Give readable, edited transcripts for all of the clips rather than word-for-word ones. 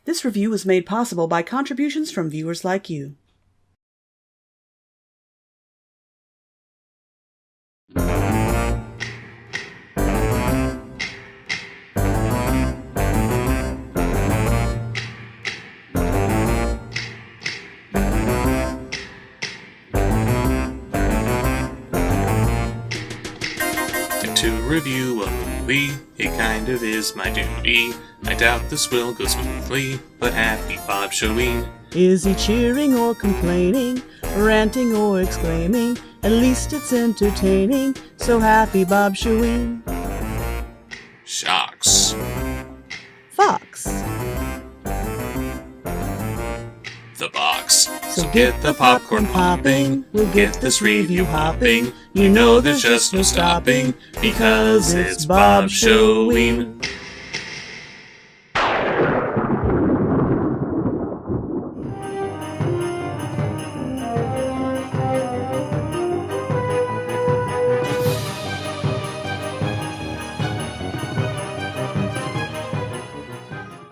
This review was made possible by contributions from viewers like you. To review a movie, it kind of is my duty. I doubt this will go smoothly, but happy Bob Shoween. Is he cheering or complaining, ranting or exclaiming? At least it's entertaining, so happy Bob Shoween. Shocks. Fox. The box. So get the popcorn popping, we'll get this review hopping. You know there's just no stopping, because it's Bob Shoween.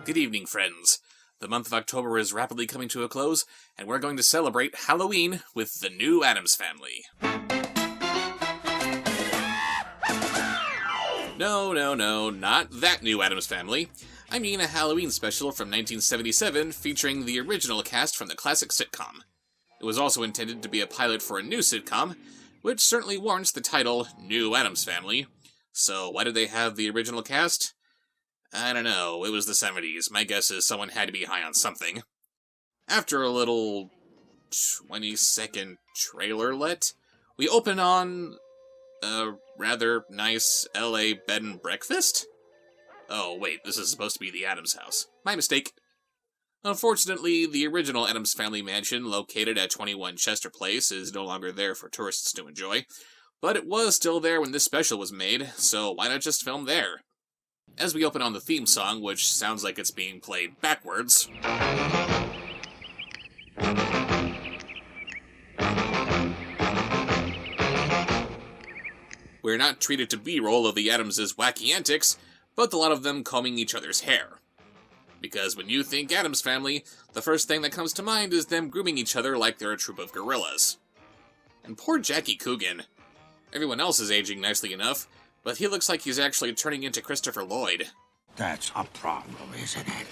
Good evening, friends. The month of October is rapidly coming to a close, and we're going to celebrate Halloween with the new Addams Family. No, not that new Addams Family. I mean a Halloween special from 1977 featuring the original cast from the classic sitcom. It was also intended to be a pilot for a new sitcom, which certainly warrants the title New Addams Family. So why did they have the original cast? I don't know, it was the 70s. My guess is someone had to be high on something. After a little 20-second trailerlet, we open on a rather nice LA bed and breakfast? Oh, wait, this is supposed to be the Addams house. My mistake. Unfortunately, the original Addams family mansion, located at 21 Chester Place, is no longer there for tourists to enjoy. But it was still there when this special was made, so why not just film there? As we open on the theme song, which sounds like it's being played backwards, we're not treated to B-roll of the Addamses' wacky antics, but a lot of them combing each other's hair. Because when you think Addams Family, the first thing that comes to mind is them grooming each other like they're a troop of gorillas. And poor Jackie Coogan. Everyone else is aging nicely enough, but he looks like he's actually turning into Christopher Lloyd. That's a problem, isn't it?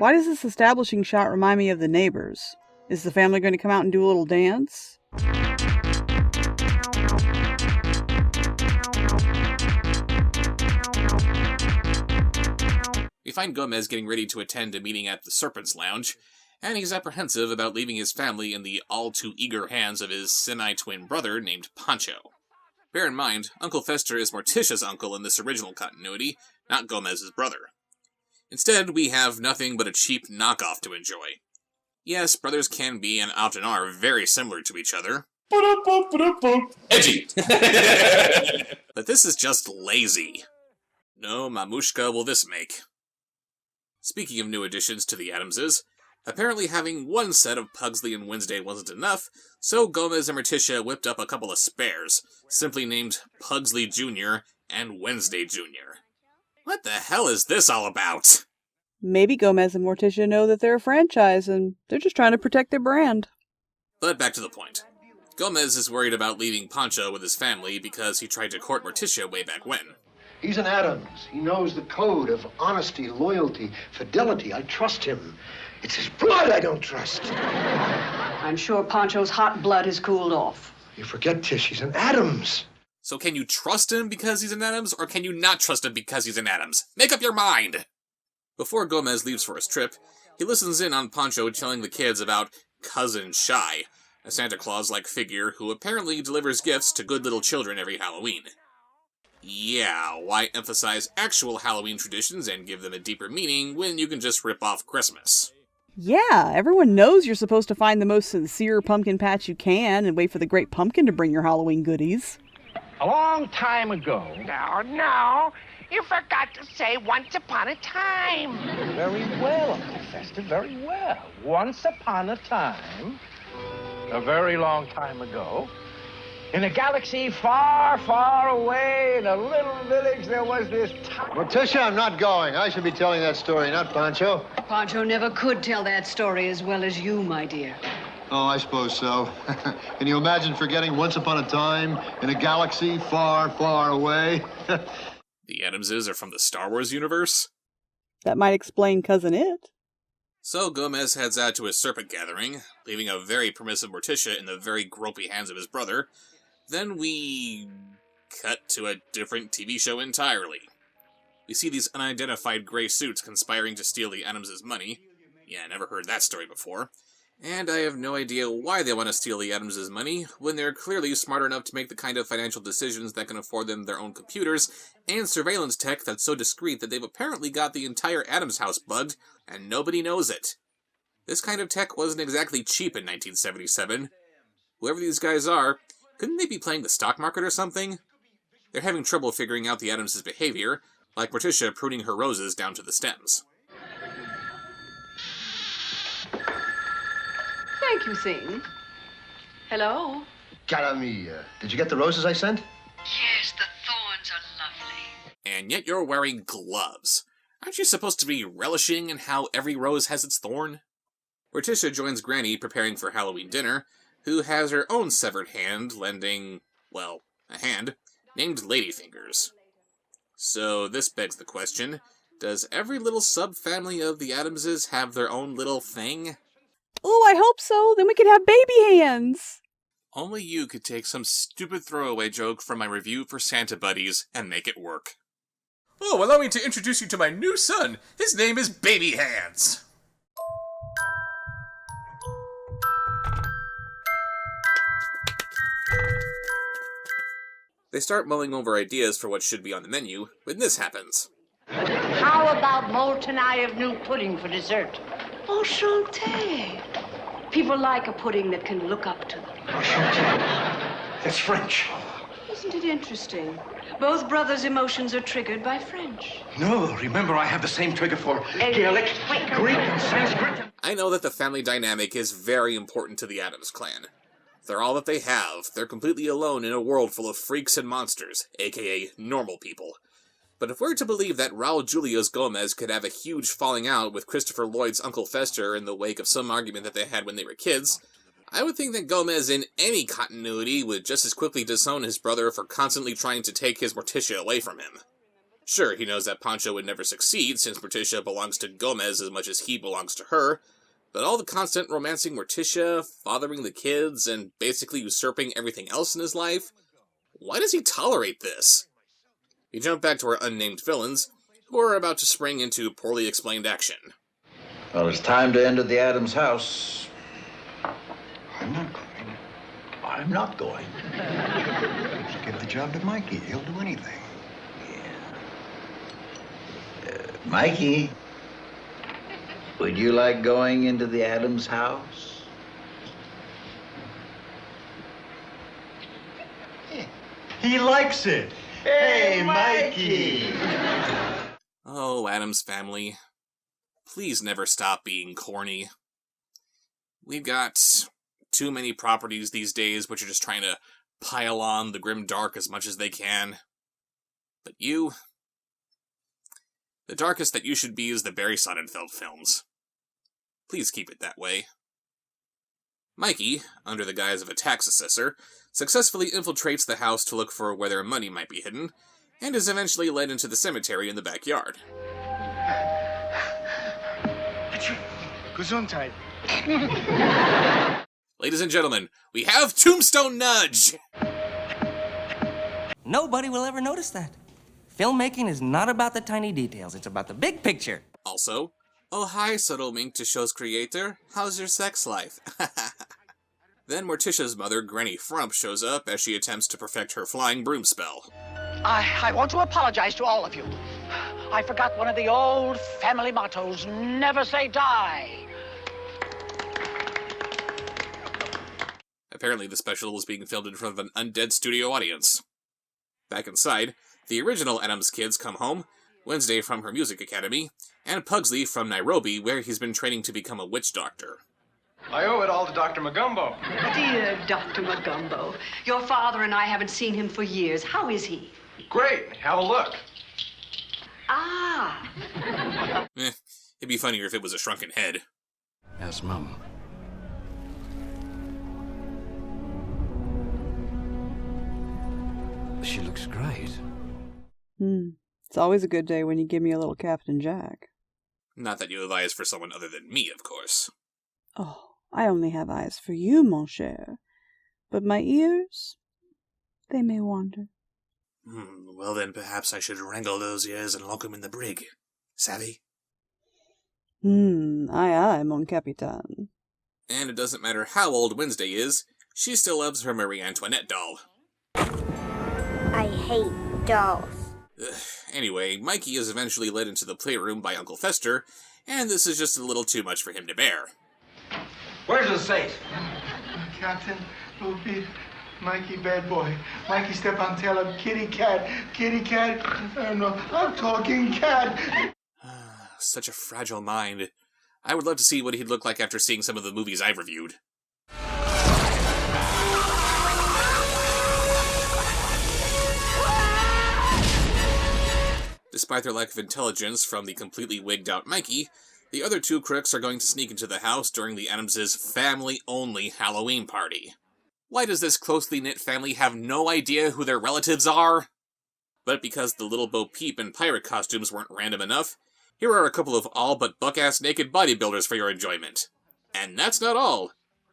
Why does this establishing shot remind me of The Neighbors? Is the family going to come out and do a little dance? We find Gomez getting ready to attend a meeting at the Serpent's Lounge, and he's apprehensive about leaving his family in the all-too-eager hands of his semi-twin brother named Pancho. Bear in mind, Uncle Fester is Morticia's uncle in this original continuity, not Gomez's brother. Instead, we have nothing but a cheap knockoff to enjoy. Yes, brothers can be, and often are, very similar to each other. Edgy! But this is just lazy. No mamushka will this make. Speaking of new additions to the Addamses, apparently having one set of Pugsley and Wednesday wasn't enough, so Gomez and Morticia whipped up a couple of spares, simply named Pugsley Jr. and Wednesday Jr. What the hell is this all about? Maybe Gomez and Morticia know that they're a franchise and they're just trying to protect their brand. But back to the point. Gomez is worried about leaving Pancho with his family because he tried to court Morticia way back when. He's an Addams. He knows the code of honesty, loyalty, fidelity. I trust him. It's his blood I don't trust. I'm sure Pancho's hot blood has cooled off. You forget, Tish, he's an Addams. So can you trust him because he's an Addams, or can you not trust him because he's an Addams? Make up your mind! Before Gomez leaves for his trip, he listens in on Pancho telling the kids about Cousin Shy, a Santa Claus-like figure who apparently delivers gifts to good little children every Halloween. Yeah, why emphasize actual Halloween traditions and give them a deeper meaning when you can just rip off Christmas? Yeah, everyone knows you're supposed to find the most sincere pumpkin patch you can and wait for the great pumpkin to bring your Halloween goodies. A long time ago. No, you forgot to say once upon a time. Very well, Uncle Fester, very well. Once upon a time, a very long time ago, In a galaxy far, far away, in a little village, there was this Morticia, I'm not going. I should be telling that story, not Pancho. Pancho never could tell that story as well as you, my dear. Oh, I suppose so. Can you imagine forgetting once upon a time in a galaxy far, far away? The Addamses are from the Star Wars universe? That might explain Cousin It. So Gomez heads out to his serpent gathering, leaving a very permissive Morticia in the very gropey hands of his brother. Then we cut to a different TV show entirely. We see these unidentified gray suits conspiring to steal the Addamses' money. Yeah, never heard that story before. And I have no idea why they want to steal the Addamses' money, when they're clearly smart enough to make the kind of financial decisions that can afford them their own computers, and surveillance tech that's so discreet that they've apparently got the entire Addams house bugged, and nobody knows it. This kind of tech wasn't exactly cheap in 1977. Whoever these guys are, couldn't they be playing the stock market or something? They're having trouble figuring out the Addamses' behavior, like Morticia pruning her roses down to the stems. Thank you, Thing. Hello? Cara mia. Did you get the roses I sent? Yes, the thorns are lovely. And yet you're wearing gloves. Aren't you supposed to be relishing in how every rose has its thorn? Morticia joins Granny preparing for Halloween dinner, who has her own severed hand lending, well, a hand, named Ladyfingers. So this begs the question, does every little sub-family of the Addamses have their own little thing? Oh, I hope so. Then we could have baby hands. Only you could take some stupid throwaway joke from my review for Santa Buddies and make it work. Oh, allow me to introduce you to my new son. His name is Baby Hands. They start mulling over ideas for what should be on the menu when this happens. How about molten eye of new pudding for dessert? Enchanté. People like a pudding that can look up to them. That's French. Isn't it interesting? Both brothers' emotions are triggered by French. No, remember I have the same trigger for Gaelic, Greek, and Sanskrit. I know that the family dynamic is very important to the Addams clan. They're all that they have. They're completely alone in a world full of freaks and monsters, aka normal people. But if we're to believe that Raul Julius Gomez could have a huge falling out with Christopher Lloyd's Uncle Fester in the wake of some argument that they had when they were kids, I would think that Gomez in any continuity would just as quickly disown his brother for constantly trying to take his Morticia away from him. Sure, he knows that Pancho would never succeed since Morticia belongs to Gomez as much as he belongs to her, but all the constant romancing Morticia, fathering the kids, and basically usurping everything else in his life, why does he tolerate this? We jump back to our unnamed villains, who are about to spring into poorly explained action. Well, it's time to enter the Addams house. I'm not going. I'm not going. Just give the job to Mikey. He'll do anything. Mikey, would you like going into the Addams house? He likes it. Hey, Mikey! Oh, Addams family. Please never stop being corny. We've got too many properties these days which are just trying to pile on the grim dark as much as they can. But you... the darkest that you should be is the Barry Sonnenfeld films. Please keep it that way. Mikey, under the guise of a tax assessor, successfully infiltrates the house to look for where their money might be hidden, and is eventually led into the cemetery in the backyard. Gesundheit. Ladies and gentlemen, we have Tombstone Nudge! Nobody will ever notice that. Filmmaking is not about the tiny details, it's about the big picture. Also, oh hi, subtle wink to show's creator, how's your sex life? Then Morticia's mother, Granny Frump, shows up as she attempts to perfect her flying broom spell. I want to apologize to all of you. I forgot one of the old family mottos, never say die. Apparently the special was being filmed in front of an undead studio audience. Back inside, the original Addams kids come home, Wednesday from her music academy, and Pugsley from Nairobi, where he's been training to become a witch doctor. I owe it all to Dr. Magumbo. Dear Dr. Magumbo, your father and I haven't seen him for years. How is he? Great. Have a look. Ah. It'd be funnier if it was a shrunken head. Yes, Mum. She looks great. It's always a good day when you give me a little Captain Jack. Not that you have eyes for someone other than me, of course. Oh, I only have eyes for you, mon cher. But my ears, they may wander. Well then, perhaps I should wrangle those ears and lock 'em in the brig. Savvy? Aye, mon capitaine. And it doesn't matter how old Wednesday is, she still loves her Marie Antoinette doll. I hate dolls. Anyway, Mikey is eventually led into the playroom by Uncle Fester, and this is just a little too much for him to bear. Where's the safe? Captain, it'll be Mikey, bad boy. Mikey, step on tail of kitty cat. Kitty cat. I don't know. I'm talking cat. Such a fragile mind. I would love to see what he'd look like after seeing some of the movies I've reviewed. Despite their lack of intelligence from the completely wigged-out Mikey, the other two crooks are going to sneak into the house during the Addamses' family-only Halloween party. Why does this closely knit family have no idea who their relatives are? But because the Little Bo Peep and pirate costumes weren't random enough, here are a couple of all-but buck-ass naked bodybuilders for your enjoyment. And that's not all.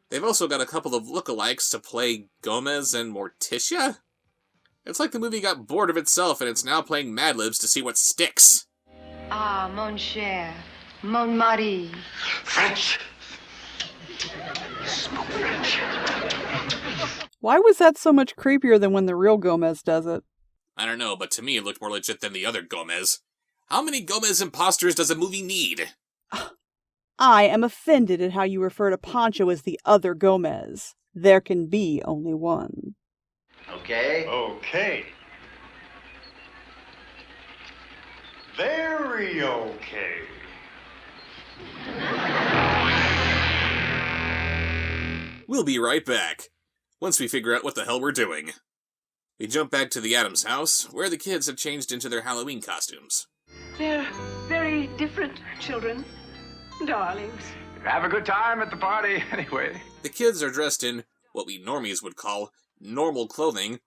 They've also got a couple of lookalikes to play Gomez and Morticia? It's like the movie got bored of itself and it's now playing Mad Libs to see what sticks. Ah, mon cher, mon mari. French. Smoke French. Why was that so much creepier than when the real Gomez does it? I don't know, but to me it looked more legit than the other Gomez. How many Gomez imposters does a movie need? I am offended at how you refer to Pancho as the other Gomez. There can be only one. Okay. Okay. Very okay. We'll be right back, once we figure out what the hell we're doing. We jump back to the Addams house, where the kids have changed into their Halloween costumes. They're very different children. Darlings. Have a good time at the party, anyway. The kids are dressed in what we normies would call normal clothing,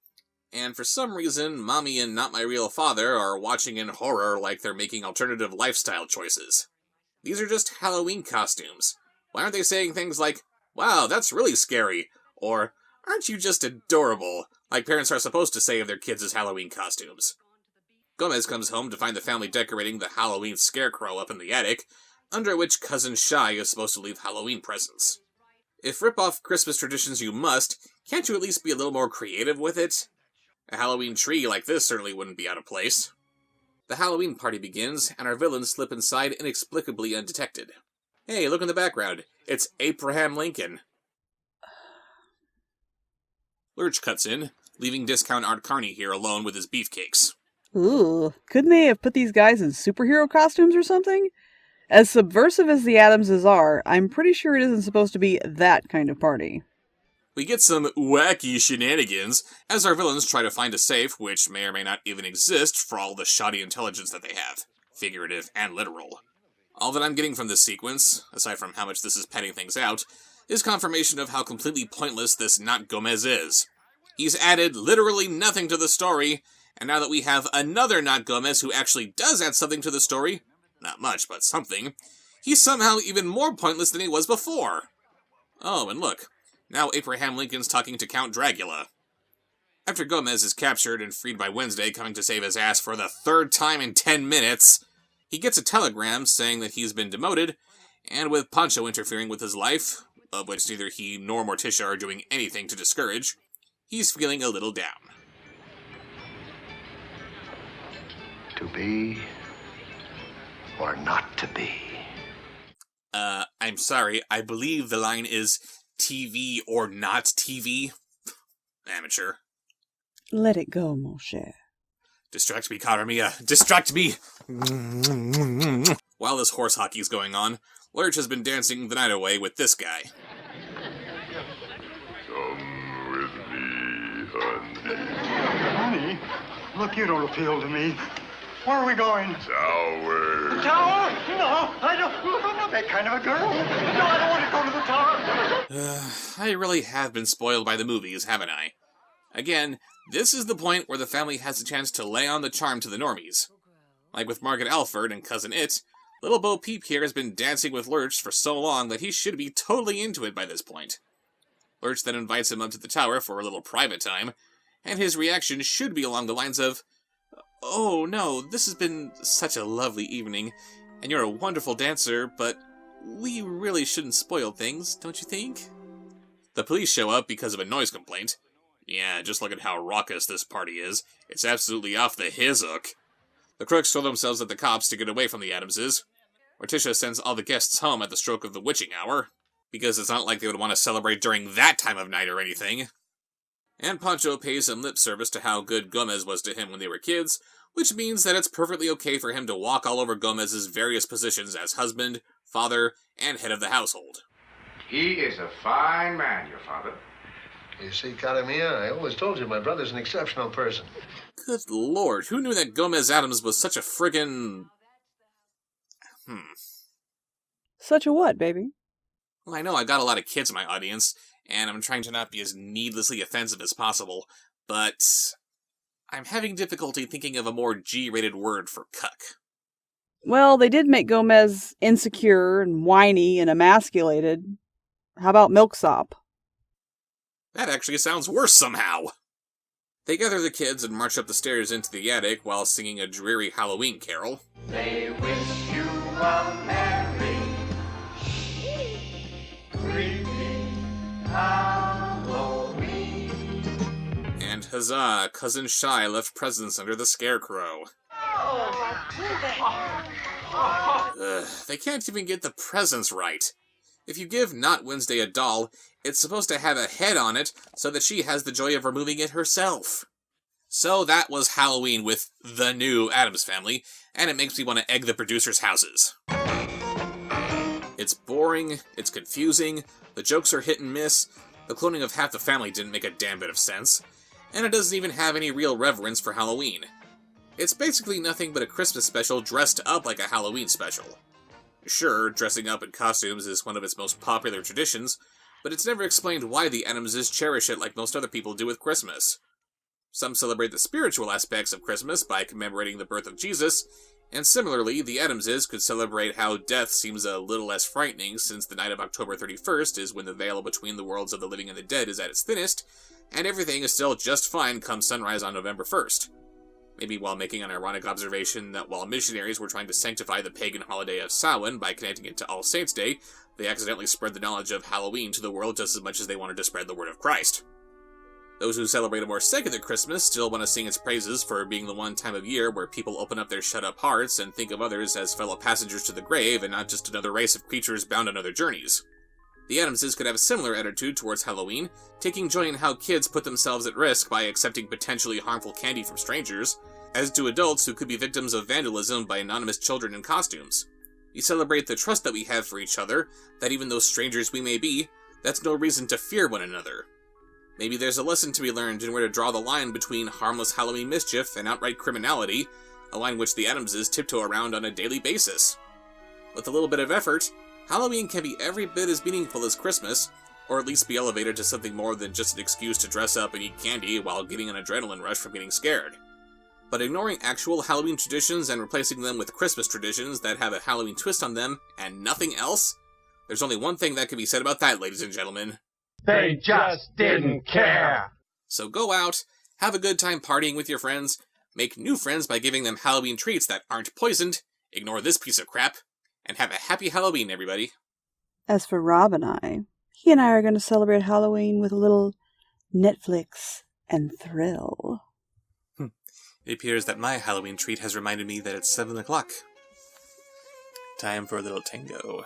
and for some reason, Mommy and Not My Real Father are watching in horror like they're making alternative lifestyle choices. These are just Halloween costumes. Why aren't they saying things like, "Wow, that's really scary," or "Aren't you just adorable," like parents are supposed to say of their kids' Halloween costumes? Gomez comes home to find the family decorating the Halloween scarecrow up in the attic, under which Cousin Shy is supposed to leave Halloween presents. If rip off Christmas traditions you must, can't you at least be a little more creative with it? A Halloween tree like this certainly wouldn't be out of place. The Halloween party begins, and our villains slip inside inexplicably undetected. Hey, look in the background. It's Abraham Lincoln. Lurch cuts in, leaving discount Art Carney here alone with his beefcakes. Ooh, couldn't they have put these guys in superhero costumes or something? As subversive as the Addamses are, I'm pretty sure it isn't supposed to be that kind of party. We get some wacky shenanigans as our villains try to find a safe, which may or may not even exist for all the shoddy intelligence that they have. Figurative and literal. All that I'm getting from this sequence, aside from how much this is padding things out, is confirmation of how completely pointless this Not Gomez is. He's added literally nothing to the story, and now that we have another Not Gomez who actually does add something to the story, not much, but something, he's somehow even more pointless than he was before. Oh, and look, now Abraham Lincoln's talking to Count Dracula. After Gomez is captured and freed by Wednesday coming to save his ass for the third time in 10 minutes, he gets a telegram saying that he's been demoted, and with Pancho interfering with his life, of which neither he nor Morticia are doing anything to discourage, he's feeling a little down. To be or not to be? I'm sorry, I believe the line is TV or not TV. Amateur. Let it go, mon cher. Distract me, Cara Mia. Distract me! While this horse hockey's going on, Lurch has been dancing the night away with this guy. Come with me, honey. Honey? Look, you don't appeal to me. Where are we going? Tower. The tower? No, I don't. I'm not that kind of a girl. No, I don't want to go to the tower. I really have been spoiled by the movies, haven't I? Again, this is the point where the family has a chance to lay on the charm to the normies. Like with Margaret Alford and Cousin It, little Bo Peep here has been dancing with Lurch for so long that he should be totally into it by this point. Lurch then invites him up to the tower for a little private time, and his reaction should be along the lines of, "Oh no, this has been such a lovely evening, and you're a wonderful dancer, but we really shouldn't spoil things, don't you think?" The police show up because of a noise complaint. Yeah, just look at how raucous this party is. It's absolutely off the his-hook. The crooks throw themselves at the cops to get away from the Addamses. Morticia sends all the guests home at the stroke of the witching hour, because it's not like they would want to celebrate during that time of night or anything. And Pancho pays some lip service to how good Gomez was to him when they were kids, which means that it's perfectly okay for him to walk all over Gomez's various positions as husband, father, and head of the household. He is a fine man, your father. You see, Caramia, I always told you my brother's an exceptional person. Good lord, who knew that Gomez Addams was such a friggin'... Such a what, baby? Well, I know I got a lot of kids in my audience, and I'm trying to not be as needlessly offensive as possible, but I'm having difficulty thinking of a more G-rated word for cuck. Well, they did make Gomez insecure and whiny and emasculated. How about milksop? That actually sounds worse somehow. They gather the kids and march up the stairs into the attic while singing a dreary Halloween carol. They wish you a merry, creepy Halloween. And huzzah, Cousin Shy left presents under the scarecrow. They can't even get the presents right. If you give Not Wednesday a doll, it's supposed to have a head on it so that she has the joy of removing it herself. So that was Halloween with the new Addams Family, and it makes me want to egg the producers' houses. It's boring, it's confusing, the jokes are hit and miss, the cloning of half the family didn't make a damn bit of sense, and it doesn't even have any real reverence for Halloween. It's basically nothing but a Christmas special dressed up like a Halloween special. Sure, dressing up in costumes is one of its most popular traditions, but it's never explained why the Addamses cherish it like most other people do with Christmas. Some celebrate the spiritual aspects of Christmas by commemorating the birth of Jesus, and similarly, the Addamses could celebrate how death seems a little less frightening since the night of October 31st is when the veil between the worlds of the living and the dead is at its thinnest, and everything is still just fine come sunrise on November 1st. Maybe while making an ironic observation that while missionaries were trying to sanctify the pagan holiday of Samhain by connecting it to All Saints' Day, they accidentally spread the knowledge of Halloween to the world just as much as they wanted to spread the word of Christ. Those who celebrate a more secular Christmas still want to sing its praises for being the one time of year where people open up their shut-up hearts and think of others as fellow passengers to the grave and not just another race of creatures bound on other journeys. The Addamses could have a similar attitude towards Halloween, taking joy in how kids put themselves at risk by accepting potentially harmful candy from strangers, as do adults who could be victims of vandalism by anonymous children in costumes. We celebrate the trust that we have for each other, that even though strangers we may be, that's no reason to fear one another. Maybe there's a lesson to be learned in where to draw the line between harmless Halloween mischief and outright criminality, a line which the Addamses tiptoe around on a daily basis. With a little bit of effort, Halloween can be every bit as meaningful as Christmas, or at least be elevated to something more than just an excuse to dress up and eat candy while getting an adrenaline rush from getting scared. But ignoring actual Halloween traditions and replacing them with Christmas traditions that have a Halloween twist on them and nothing else? There's only one thing that can be said about that, ladies and gentlemen. They just didn't care. So go out, have a good time partying with your friends, make new friends by giving them Halloween treats that aren't poisoned, ignore this piece of crap, and have a happy Halloween, everybody. As for Rob and I, he and I are going to celebrate Halloween with a little Netflix and thrill. It appears that my Halloween treat has reminded me that it's 7 o'clock. Time for a little tango.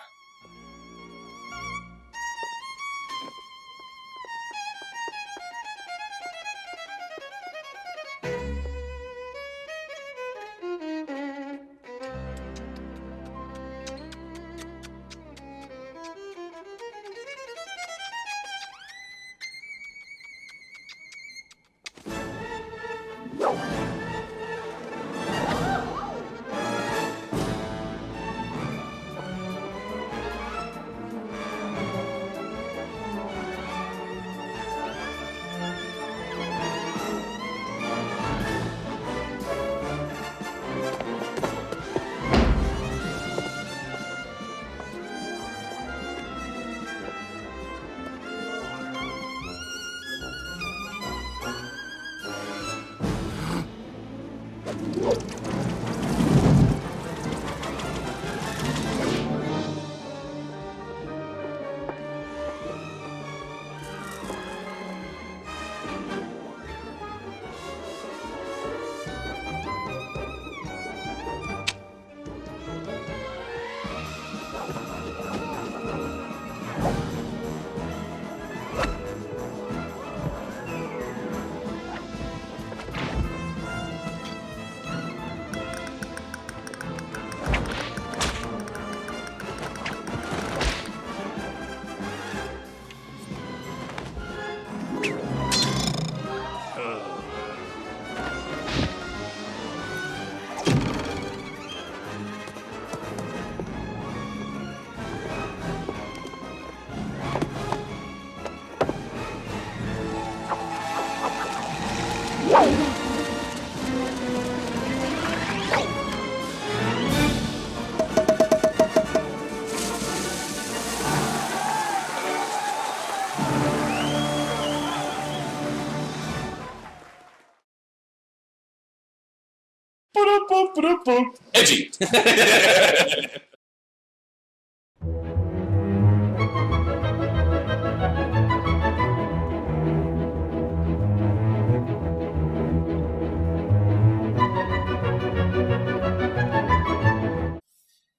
Edgy.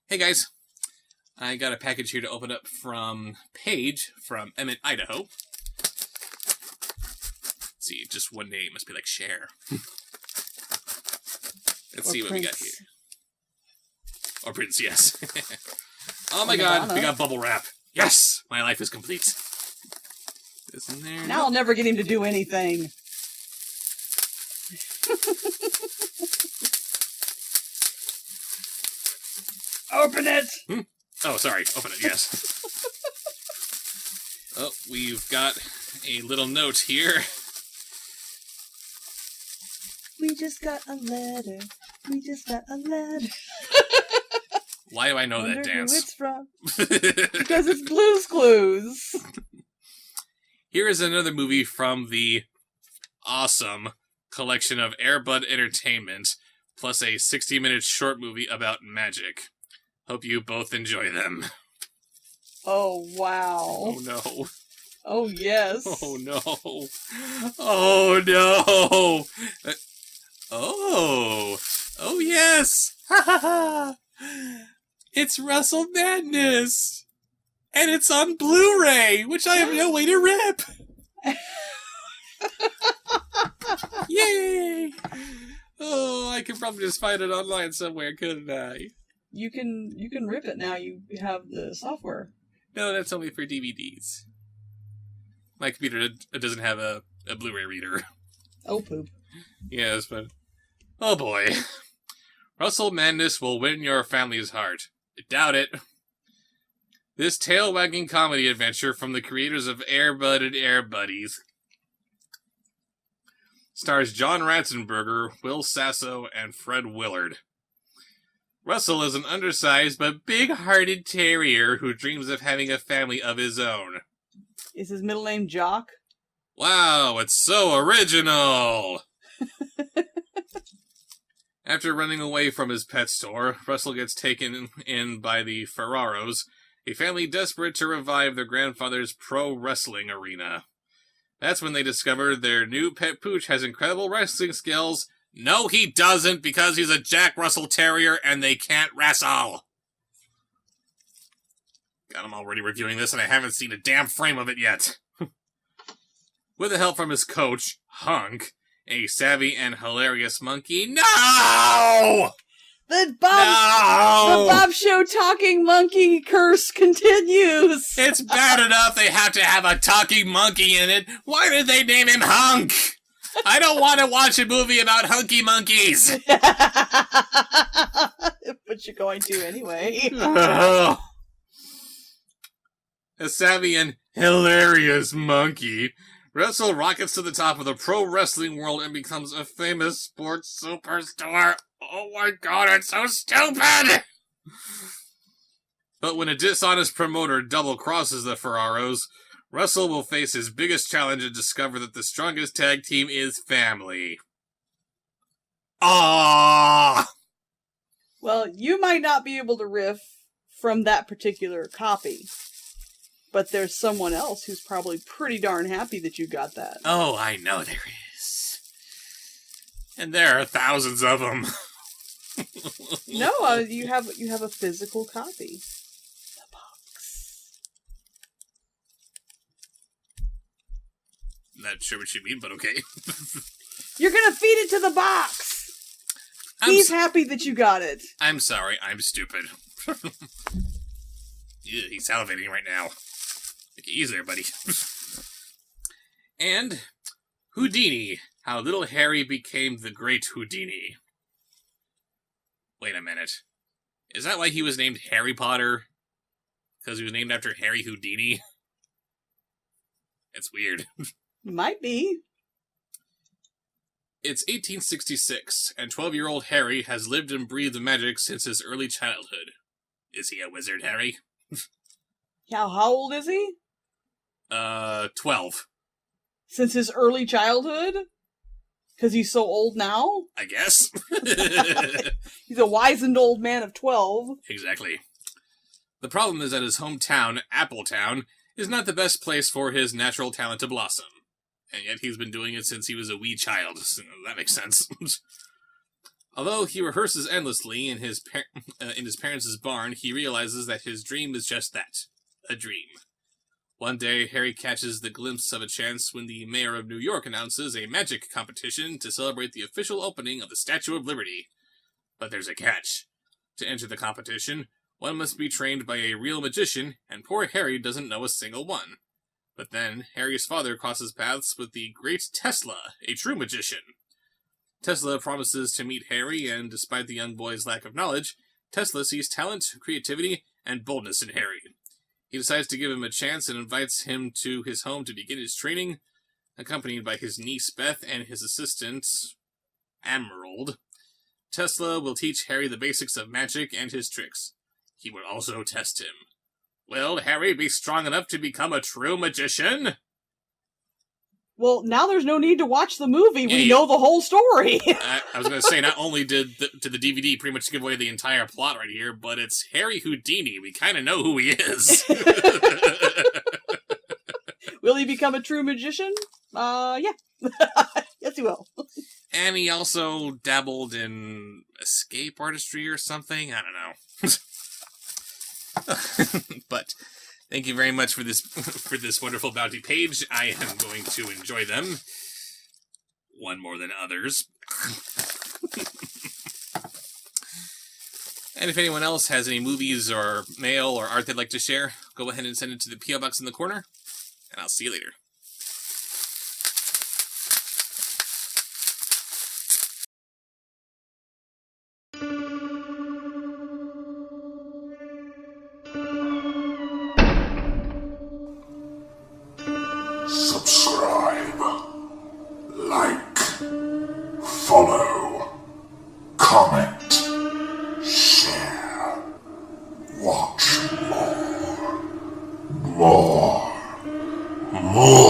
Hey guys, I got a package here to open up from Paige from Emmett, Idaho. Let's see, just one name, must be like Cher. Let's see what we got here. Or Prince, yes. Oh my god, we got bubble wrap. Yes, my life is complete. This in there. Now I'll never get him to do anything. Open it! Oh, sorry. Open it, yes. Oh, we've got a little note here. We just got a letter. We just got a letter. Why do I know that dance? Who it's from. Because it's Blue's Clues. Here is another movie from the awesome collection of Air Bud Entertainment, plus a 60-minute short movie about magic. Hope you both enjoy them. Oh, wow. Oh, no. Oh, yes. Oh, no. Oh, no. Oh, yes. Ha, ha, ha. It's Russell Madness. And it's on Blu-ray, which I have no way to rip. Yay. Oh, I could probably just find it online somewhere, couldn't I? You can rip it now. You have the software. No, that's only for DVDs. My computer doesn't have a Blu-ray reader. Oh, poop. Yes, but... Oh, boy. Russell Madness will win your family's heart. I doubt it. This tail-wagging comedy adventure from the creators of Air Bud and Air Buddies stars John Ratzenberger, Will Sasso, and Fred Willard. Russell is an undersized but big-hearted terrier who dreams of having a family of his own. Is his middle name Jock? Wow, it's so original! After running away from his pet store, Russell gets taken in by the Ferraros, a family desperate to revive their grandfather's pro-wrestling arena. That's when they discover their new pet pooch has incredible wrestling skills. No, he doesn't, because he's a Jack Russell Terrier and they can't wrestle. God, I'm already reviewing this and I haven't seen a damn frame of it yet. With the help from his coach, Hunk, a savvy and hilarious monkey. No! The Bob Show talking monkey curse continues. It's bad enough they have to have a talking monkey in it. Why did they name him Hunk? I don't want to watch a movie about hunky monkeys. But you're going to anyway. A savvy and hilarious monkey, Russell rockets to the top of the pro wrestling world and becomes a famous sports superstar. Oh my god, it's so stupid! But when a dishonest promoter double-crosses the Ferraros, Russell will face his biggest challenge and discover that the strongest tag team is family. Ah! Well, you might not be able to riff from that particular copy, but there's someone else who's probably pretty darn happy that you got that. Oh, I know there is. And there are thousands of them. No, you have a physical copy. The box. Not sure what you mean, but okay. You're gonna feed it to the box. He's happy that you got it. I'm sorry, I'm stupid. Ew, he's salivating right now. Make it easier, buddy. And Houdini, how little Harry became the great Houdini. Wait a minute. Is that why he was named Harry Potter? Because he was named after Harry Houdini? It's weird. Might be. It's 1866, and 12-year-old Harry has lived and breathed magic since his early childhood. Is he a wizard, Harry? How old is he? 12. Since his early childhood? Because he's so old now? I guess. He's a wizened old man of 12. Exactly. The problem is that his hometown, Appletown, is not the best place for his natural talent to blossom. And yet he's been doing it since he was a wee child. So that makes sense. Although he rehearses endlessly in his parents' barn, he realizes that his dream is just that, a dream. One day, Harry catches the glimpse of a chance when the mayor of New York announces a magic competition to celebrate the official opening of the Statue of Liberty. But there's a catch. To enter the competition, one must be trained by a real magician, and poor Harry doesn't know a single one. But then, Harry's father crosses paths with the great Tesla, a true magician. Tesla promises to meet Harry, and despite the young boy's lack of knowledge, Tesla sees talent, creativity, and boldness in Harry. He decides to give him a chance and invites him to his home to begin his training, accompanied by his niece Beth and his assistant, Emerald. Tesla will teach Harry the basics of magic and his tricks. He will also test him. Will Harry be strong enough to become a true magician? Well, now there's no need to watch the movie. We know the whole story. I was going to say, not only did the DVD pretty much give away the entire plot right here, but it's Harry Houdini. We kind of know who he is. Will he become a true magician? Yeah. Yes, he will. And he also dabbled in escape artistry or something. I don't know. But thank you very much for this wonderful bounty page. I am going to enjoy them. One more than others. And if anyone else has any movies or mail or art they'd like to share, go ahead and send it to the P.O. Box in the corner, and I'll see you later. Subscribe, like, follow, comment, share, watch more.